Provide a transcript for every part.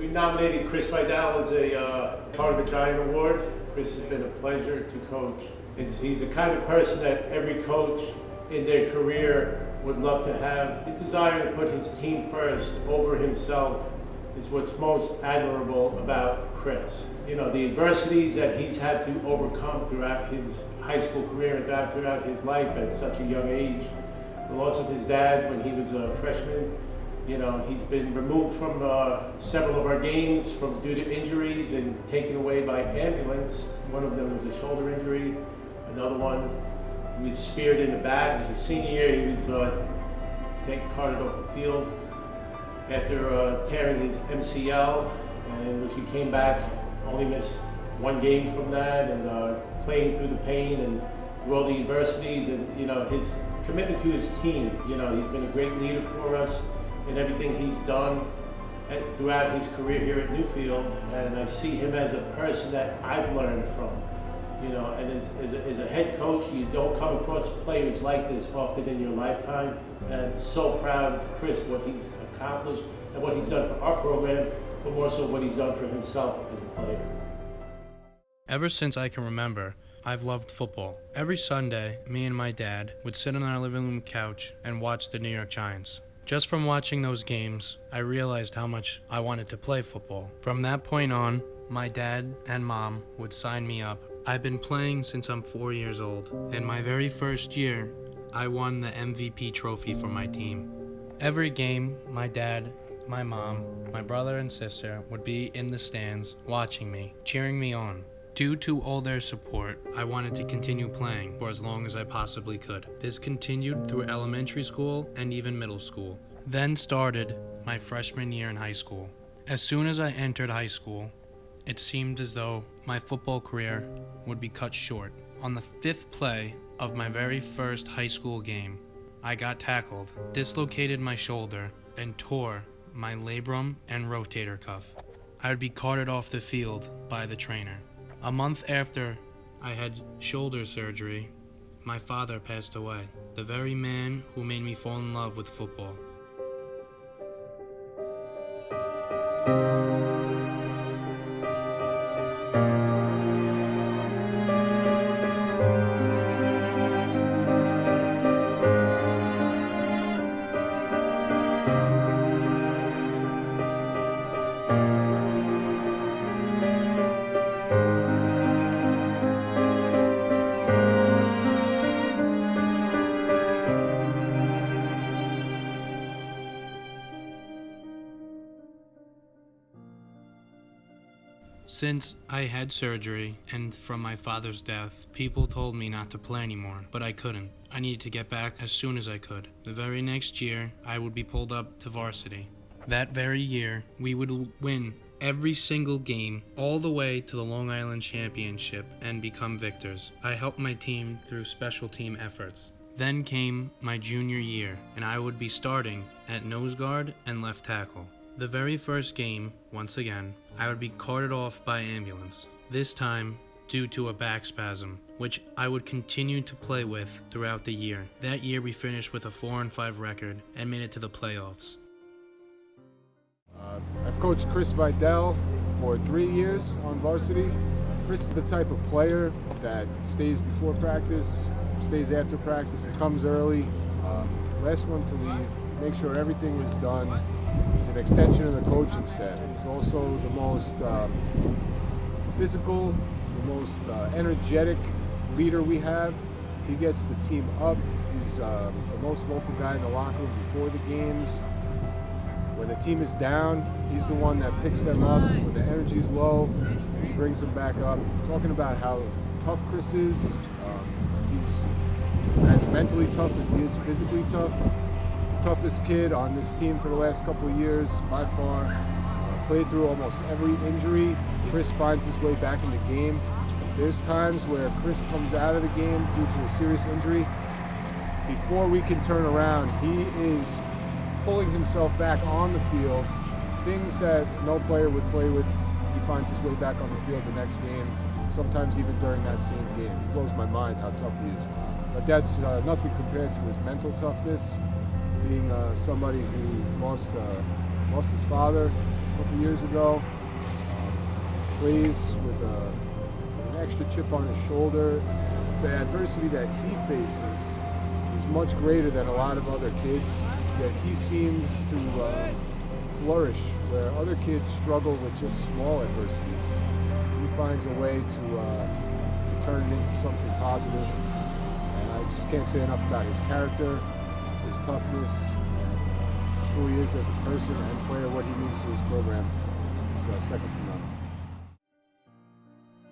We nominated Chris Vidal as a part of the Giant Award. Chris has been a pleasure to coach. He's the kind of person that every coach in their career would love to have. His desire to put his team first over himself is what's most admirable about Chris. You know, the adversities that he's had to overcome throughout his high school career and throughout his life at such a young age. The loss of his dad when he was a freshman. You know, he's been removed from several of our games due to injuries and taken away by ambulance. One of them was a shoulder injury. Another one, he was speared in the back. His senior year, he was carted off the field after tearing his MCL, and which he came back, only missed one game from that, and playing through the pain and through all the adversities, and you know, his commitment to his team. You know, he's been a great leader for us in everything he's done throughout his career here at Newfield, and I see him as a person that I've learned from. You know, and as a head coach, you don't come across players like this often in your lifetime. And so proud of Chris, what he's accomplished and what he's done for our program, but more so what he's done for himself as a player. Ever since I can remember, I've loved football. Every Sunday, me and my dad would sit on our living room couch and watch the New York Giants. Just from watching those games, I realized how much I wanted to play football. From that point on, my dad and mom would sign me up. I've been playing since I'm 4 years old. In my very first year, I won the MVP trophy for my team. Every game, my dad, my mom, my brother and sister would be in the stands watching me, cheering me on. Due to all their support, I wanted to continue playing for as long as I possibly could. This continued through elementary school and even middle school. Then started my freshman year in high school. As soon as I entered high school, it seemed as though my football career would be cut short. On the 5th play of my very first high school game, I got tackled, dislocated my shoulder, and tore my labrum and rotator cuff. I would be carted off the field by the trainer. A month after I had shoulder surgery, my father passed away, the very man who made me fall in love with football. Since I had surgery and from my father's death, people told me not to play anymore, but I couldn't. I needed to get back as soon as I could. The very next year, I would be pulled up to varsity. That very year, we would win every single game all the way to the Long Island Championship and become victors. I helped my team through special team efforts. Then came my junior year, and I would be starting at nose guard and left tackle. The very first game, once again, I would be carted off by ambulance, this time due to a back spasm, which I would continue to play with throughout the year. That year we finished with a 4-5 record and made it to the playoffs. I've coached Chris Vidal for 3 years on varsity. Chris is the type of player that stays before practice, stays after practice, and comes early, last one to leave, make sure everything is done. He's an extension of the coaching staff. He's also the most physical, the most energetic leader we have. He gets the team up. He's the most vocal guy in the locker room before the games. When the team is down, he's the one that picks them up. When the energy's low, he brings them back up. Talking about how tough Chris is. He's as mentally tough as he is physically tough. Toughest kid on this team for the last couple of years, by far. Played through almost every injury. Chris finds his way back in the game. There's times where Chris comes out of the game due to a serious injury. Before we can turn around, he is pulling himself back on the field. Things that no player would play with, he finds his way back on the field the next game, sometimes even during that same game. It blows my mind how tough he is. But that's nothing compared to his mental toughness. Being somebody who lost lost his father a couple years ago. Plays with an extra chip on his shoulder. The adversity that he faces is much greater than a lot of other kids, yet he seems to flourish where other kids struggle with just small adversities. He finds a way to turn it into something positive, and I just can't say enough about his character, his toughness, and who he is as a person and player. What he means to his program is second to none.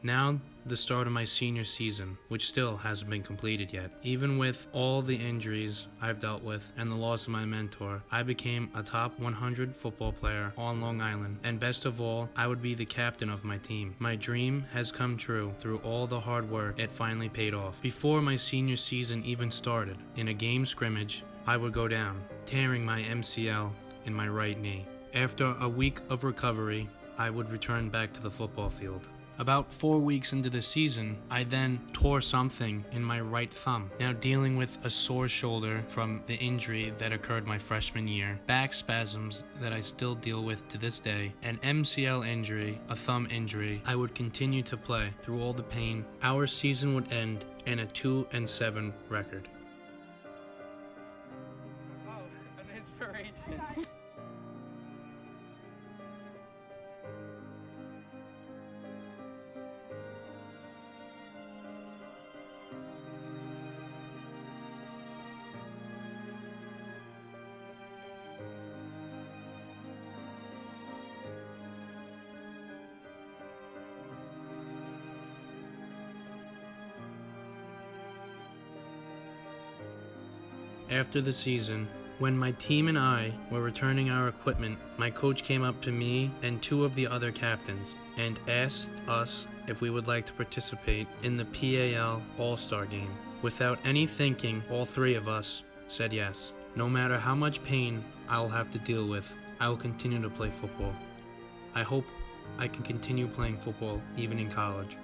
Now, the start of my senior season, which still hasn't been completed yet. Even with all the injuries I've dealt with and the loss of my mentor, I became a top 100 football player on Long Island, and best of all, I would be the captain of my team. My dream has come true. Through all the hard work, it finally paid off. Before my senior season even started, in a game scrimmage, I would go down, tearing my MCL in my right knee. After a week of recovery, I would return back to the football field. About 4 weeks into the season, I then tore something in my right thumb. Now dealing with a sore shoulder from the injury that occurred my freshman year, back spasms that I still deal with to this day, an MCL injury, a thumb injury, I would continue to play through all the pain. Our season would end in a 2-7 record. Oh, an inspiration. After the season, when my team and I were returning our equipment, my coach came up to me and 2 of the other captains and asked us if we would like to participate in the PAL All-Star Game. Without any thinking, all 3 of us said yes. No matter how much pain I'll have to deal with, I will continue to play football. I hope I can continue playing football even in college.